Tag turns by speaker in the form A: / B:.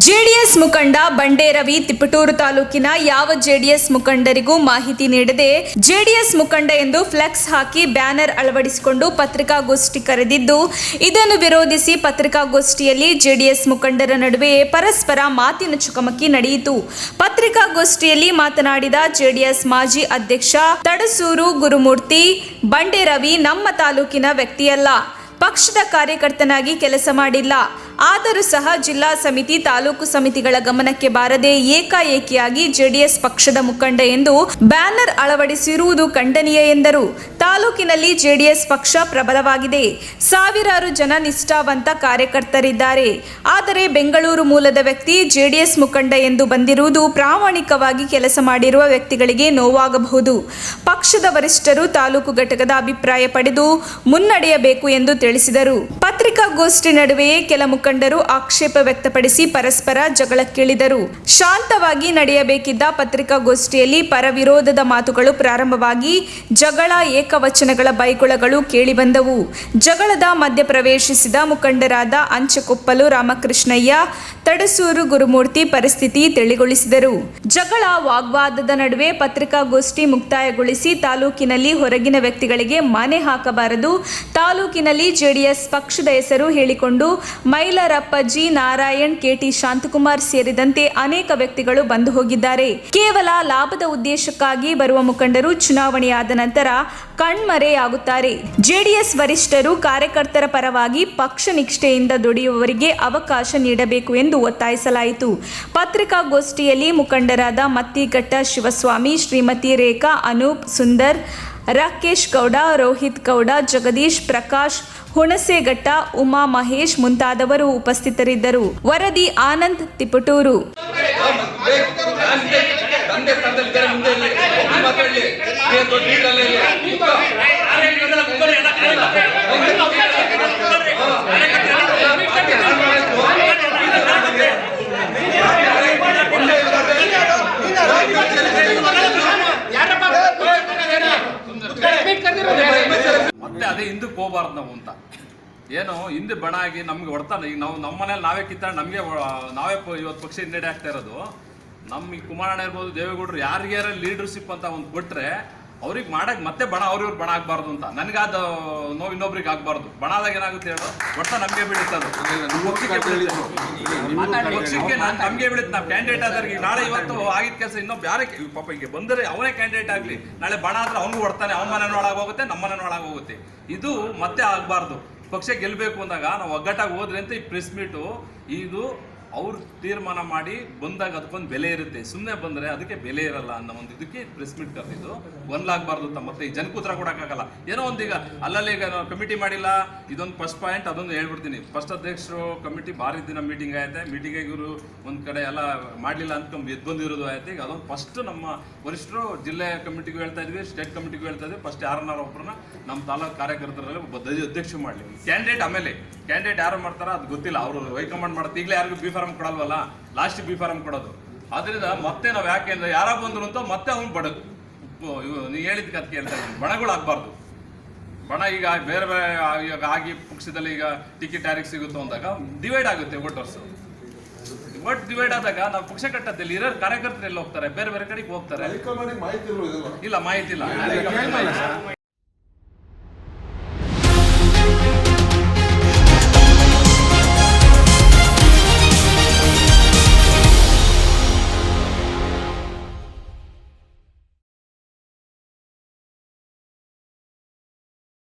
A: JDS ಮುಖಂಡ ಬಂಡೆ ರವಿ ತಿಪಟೂರು ತಾಲೂಕಿನ ಯಾವ ಜೆಡಿಎಸ್ ಮುಖಂಡರಿಗೂ ಮಾಹಿತಿ ನೀಡದೆ ಜೆಡಿಎಸ್ ಮುಖಂಡ ಎಂದು ಫ್ಲೆಕ್ಸ್ ಹಾಕಿ ಬ್ಯಾನರ್ ಅಳವಡಿಸಿಕೊಂಡು ಪತ್ರಿಕಾಗೋಷ್ಠಿ ಕರೆದಿದ್ದು, ಇದನ್ನು ವಿರೋಧಿಸಿ ಪತ್ರಿಕಾಗೋಷ್ಠಿಯಲ್ಲಿ ಜೆಡಿಎಸ್ ಮುಖಂಡರ ನಡುವೆ ಪರಸ್ಪರ ಮಾತಿನ ಚಕಮಕಿ ನಡೆಯಿತು. ಪತ್ರಿಕಾಗೋಷ್ಠಿಯಲ್ಲಿ ಮಾತನಾಡಿದ ಜೆಡಿಎಸ್ ಮಾಜಿ ಅಧ್ಯಕ್ಷ ತಡಸೂರು ಗುರುಮೂರ್ತಿ, ಬಂಡೆ ರವಿ ನಮ್ಮ ತಾಲೂಕಿನ ವ್ಯಕ್ತಿಯಲ್ಲ, ಪಕ್ಷದ ಕಾರ್ಯಕರ್ತನಾಗಿ ಕೆಲಸ ಮಾಡಿಲ್ಲ. ಆದರೂ ಸಹ ಜಿಲ್ಲಾ ಸಮಿತಿ, ತಾಲೂಕು ಸಮಿತಿಗಳ ಗಮನಕ್ಕೆ ಬಾರದೆ ಏಕಾಏಕಿಯಾಗಿ ಜೆಡಿಎಸ್ ಪಕ್ಷದ ಮುಖಂಡ ಎಂದು ಬ್ಯಾನರ್ ಅಳವಡಿಸಿರುವುದು ಖಂಡನೀಯ ಎಂದರು. ತಾಲೂಕಿನಲ್ಲಿ ಜೆಡಿಎಸ್ ಪಕ್ಷ ಪ್ರಬಲವಾಗಿದೆ. ಸಾವಿರಾರು ಜನ ನಿಷ್ಠಾವಂತ ಕಾರ್ಯಕರ್ತರಿದ್ದಾರೆ. ಆದರೆ ಬೆಂಗಳೂರು ಮೂಲದ ವ್ಯಕ್ತಿ ಜೆಡಿಎಸ್ ಮುಖಂಡ ಎಂದು ಬಂದಿರುವುದು ಪ್ರಾಮಾಣಿಕವಾಗಿ ಕೆಲಸ ಮಾಡಿರುವ ವ್ಯಕ್ತಿಗಳಿಗೆ ನೋವಾಗಬಹುದು. ಪಕ್ಷದ ವರಿಷ್ಠರು ತಾಲೂಕು ಘಟಕದ ಅಭಿಪ್ರಾಯ ಪಡೆದು ಮುನ್ನಡೆಯಬೇಕು ಎಂದು ತಿಳಿಸಿದರು. ಪತ್ರಿಕಾಗೋಷ್ಠಿ ನಡುವೆಯೇ ಕೆಲ ಮುಖಂಡರು ಆಕ್ಷೇಪ ವ್ಯಕ್ತಪಡಿಸಿ ಪರಸ್ಪರ ಜಗಳಕ್ಕಿಳಿದರು. ಶಾಂತವಾಗಿ ನಡೆಯಬೇಕಿದ್ದ ಪತ್ರಿಕಾಗೋಷ್ಠಿಯಲ್ಲಿ ಪರ ವಿರೋಧದ ಮಾತುಗಳು ಪ್ರಾರಂಭವಾಗಿ ಜಗಳ, ಏಕವಚನಗಳ ಬೈಗುಳಗಳು ಕೇಳಿಬಂದವು. ಜಗಳದ ಮಧ್ಯ ಪ್ರವೇಶಿಸಿದ ಮುಖಂಡರಾದ ಅಂಚೆಕೊಪ್ಪಲು ರಾಮಕೃಷ್ಣಯ್ಯ, ತಡಸೂರು ಗುರುಮೂರ್ತಿ ಪರಿಸ್ಥಿತಿ ತಿಳಿಗೊಳಿಸಿದರು. ಜಗಳ, ವಾಗ್ವಾದದ ನಡುವೆ ಪತ್ರಿಕಾಗೋಷ್ಠಿ ಮುಕ್ತಾಯಗೊಳಿಸಿ ತಾಲೂಕಿನಲ್ಲಿ ಹೊರಗಿನ ವ್ಯಕ್ತಿಗಳಿಗೆ ಮನೆ ಹಾಕಬಾರದು, ತಾಲೂಕಿನಲ್ಲಿ ಜೆಡಿಎಸ್ ಪಕ್ಷದ ಹೆಸರು ಹೇಳಿಕೊಂಡು ಮೈಲಾರಪ್ಪಾಜಿ, ನಾರಾಯಣ್, ಕೆಟಿ ಶಾಂತಕುಮಾರ್ ಸೇರಿದಂತೆ ಅನೇಕ ವ್ಯಕ್ತಿಗಳು ಬಂದು ಹೋಗಿದ್ದಾರೆ. ಕೇವಲ ಲಾಭದ ಉದ್ದೇಶಕ್ಕಾಗಿ ಬರುವ ಮುಖಂಡರು ಚುನಾವಣೆಯಾದ ನಂತರ ಕಣ್ಮರೆಯಾಗುತ್ತಾರೆ. ಜೆಡಿಎಸ್ ವರಿಷ್ಠರು ಕಾರ್ಯಕರ್ತರ ಪರವಾಗಿ ಪಕ್ಷ ನಿಷ್ಠೆಯಿಂದ ದುಡಿಯುವವರಿಗೆ ಅವಕಾಶ ನೀಡಬೇಕು ಎಂದು ಒತ್ತಾಯಿಸಲಾಯಿತು. ಪತ್ರಿಕಾಗೋಷ್ಠಿಯಲ್ಲಿ ಮುಖಂಡರಾದ ಮತ್ತಿಘಟ್ಟ ಶಿವಸ್ವಾಮಿ, ಶ್ರೀಮತಿ ರೇಖಾ, ಅನೂಪ್, ಸುಂದರ್, ರಾಕೇಶ್ ಗೌಡ, ರೋಹಿತ್ ಗೌಡ, ಜಗದೀಶ್, ಪ್ರಕಾಶ್, ಹುಣಸೇಘಟ್ಟ, ಉಮಾ ಮಹೇಶ್ ಮುಂತಾದವರು ಉಪಸ್ಥಿತರಿದ್ದರು. ವರದಿ ಆನಂದ್, ತಿಪಟೂರು.
B: ಮತ್ತೆ ಅದೇ ಹಿಂದಕ್ಕೆ ಹೋಗ್ಬಾರ್ದು ನಾವು ಅಂತ ಏನು ಹಿಂದೆ ಬಣ ಆಗಿ ನಮ್ಗೆ ಹೊಡ್ತಾನೆ. ಈಗ ನಾವು ನಮ್ಮ ಮನೇಲಿ ನಾವೇ ಕಿತ್ತಾಡ ನಮಗೆ ನಾವೇ ಇವತ್ತು ಪಕ್ಷ ಹಿನ್ನಡೆ ಆಗ್ತಾ ಇರೋದು. ನಮ್ಮ ಈ ಕುಮಾರಣ್ಣ ಇರ್ಬೋದು, ದೇವೇಗೌಡರು ಯಾರಿಗ್ಯಾರ ಲೀಡರ್ಶಿಪ್ ಅಂತ ಒಂದು ಕೊಟ್ರೆ ಅವ್ರಿಗೆ ಮಾಡಕ್ ಮತ್ತೆ ಬಣ ಅವ್ರಿವ್ರು ಬಣ ಆಗ್ಬಾರ್ದು ಅಂತ ನನಗಾದ ನೋವು ಇನ್ನೊಬ್ರಿಗೆ ಆಗ್ಬಾರ್ದು. ಬಣದಾಗ ಏನಾಗುತ್ತೆ ಹೇಳೋ ಒಟ್ಟ ನಮಗೆ ಬೀಳುತ್ತದು, ಪಕ್ಷಕ್ಕೆ ನಮಗೆ ಬೀಳುತ್ತೆ. ನಾವು ಕ್ಯಾಂಡಿಡೇಟ್ ಆದ್ರೆ ನಾಳೆ ಇವತ್ತು ಆಗಿದ ಕೆಲಸ ಇನ್ನೊಬ್ಬ ಯಾರೇ ಪಾಪ ಈಗ ಬಂದರೆ ಅವನೇ ಕ್ಯಾಂಡಿಡೇಟ್ ಆಗಲಿ, ನಾಳೆ ಬಣ ಆದ್ರೆ ಅವ್ನಿಗೂ ಹೊಡ್ತಾನೆ, ಅವನ ಮನೆ ಒಳಗೋಗುತ್ತೆ, ನಮ್ಮ ಮನೆ ಒಳಗೋಗುತ್ತೆ. ಇದು ಮತ್ತೆ ಆಗಬಾರ್ದು. ಪಕ್ಷ ಗೆಲ್ಲಬೇಕು ಅಂದಾಗ ನಾವು ಒಗ್ಗಟ್ಟಾಗಿ ಹೋದ್ರೆ ಅಂತ ಈ ಪ್ರೆಸ್ ಮೀಟು ಇದು ಅವ್ರು ತೀರ್ಮಾನ ಮಾಡಿ ಬಂದಾಗ ಅದಕ್ಕೊಂದು ಬೆಲೆ ಇರುತ್ತೆ. ಸುಮ್ಮನೆ ಬಂದರೆ ಅದಕ್ಕೆ ಬೆಲೆ ಇರಲ್ಲ ಅನ್ನೋ ಒಂದು ಇದಕ್ಕೆ ಪ್ರೆಸ್ ಮೀಟ್ ಕರೆದಿದ್ದು. ಗೊಂದಲಾಗಬಾರ್ದು ಅಂತ ಮತ್ತೆ ಈ ಜನಕ್ಕೆ ಉತ್ತರ ಕೊಡೋಕ್ಕಾಗಲ್ಲ. ಏನೋ ಒಂದು ಈಗ ಅಲ್ಲಲ್ಲಿ ಈಗ ನಾವು ಕಮಿಟಿ ಮಾಡಿಲ್ಲ, ಇದೊಂದು ಫಸ್ಟ್ ಪಾಯಿಂಟ್, ಅದೊಂದು ಹೇಳ್ಬಿಡ್ತೀನಿ. ಫಸ್ಟ್ ಅಧ್ಯಕ್ಷರು ಕಮಿಟಿ ಭಾರಿ ದಿನ ಮೀಟಿಂಗ್ ಆಯ್ತೆ. ಮೀಟಿಂಗಿಗೆ ಇವರು ಒಂದು ಕಡೆ ಎಲ್ಲ ಮಾಡಲಿಲ್ಲ ಅಂತ ಎದ್ದು ಬಂದಿರೋದು ಆಯ್ತು. ಈಗ ಅದೊಂದು ಫಸ್ಟ್ ನಮ್ಮ ವರಿಷ್ಠರು ಜಿಲ್ಲೆ ಕಮಿಟಿಗೂ ಹೇಳ್ತಾ ಇದ್ವಿ, ಸ್ಟೇಟ್ ಕಮಿಟಿಗೂ ಹೇಳ್ತಾ ಇದ್ವಿ. ಫಸ್ಟ್ ಯಾರನ್ನಾರು ಒಬ್ಬರನ್ನ ನಮ್ಮ ತಾಲೂಕು ಕಾರ್ಯಕರ್ತರಲ್ಲಿ ಒಬ್ಬ ಅಧ್ಯಕ್ಷ ಮಾಡಲಿ. ಕ್ಯಾಂಡಿಡೇಟ್ ಆಮೇಲೆ ಕ್ಯಾಂಡಿಡೇಟ್ ಯಾರು ಮಾಡ್ತಾರೋ ಅದು ಗೊತ್ತಿಲ್ಲ, ಅವರು ಹೈಕಮಾಂಡ್ ಮಾಡುತ್ತೆ. ಈಗಲೇ ಯಾರಿಗೂ ಬಿ ಫಾರಂ ಕೊಡಲ್ವಲ್ಲ, ಲಾಸ್ಟ್ ಬಿ ಫಾರಂ ಕೊಡೋದು. ಅದರಿಂದ ಮತ್ತೆ ನಾವು ಯಾಕೆ ಅಂದ್ರೆ ಯಾರ ಬಂದ್ರು ಅಂತ ಮತ್ತೆ ಅವ್ನು ಬಡದು ನೀವು ಹೇಳಿದ ಕತ್ ಕೇಳ್ತಾ ಇದ್ದೀನಿ. ಬಣಗಳು ಆಗ್ಬಾರ್ದು. ಬಣ ಈಗ ಬೇರೆ ಬೇರೆ ಈಗ ಆಗಿ ಪಕ್ಷದಲ್ಲಿ ಈಗ ಟಿಕೆಟ್ ಯಾರಿಗೆ ಸಿಗುತ್ತೋ ಅಂದಾಗ ಡಿವೈಡ್ ಆಗುತ್ತೆ ವೋಟರ್ಸ್. ಒಟ್ಟು ಡಿವೈಡ್ ಆದಾಗ ನಾವು ಪಕ್ಷ ಕಟ್ಟದಲ್ಲಿ ಇರೋ ಕಾರ್ಯಕರ್ತರು ಎಲ್ಲ ಹೋಗ್ತಾರೆ, ಬೇರೆ ಬೇರೆ ಕಡೆಗೆ ಹೋಗ್ತಾರೆ. ಇಲ್ಲ ಮಾಹಿತಿ ಇಲ್ಲ.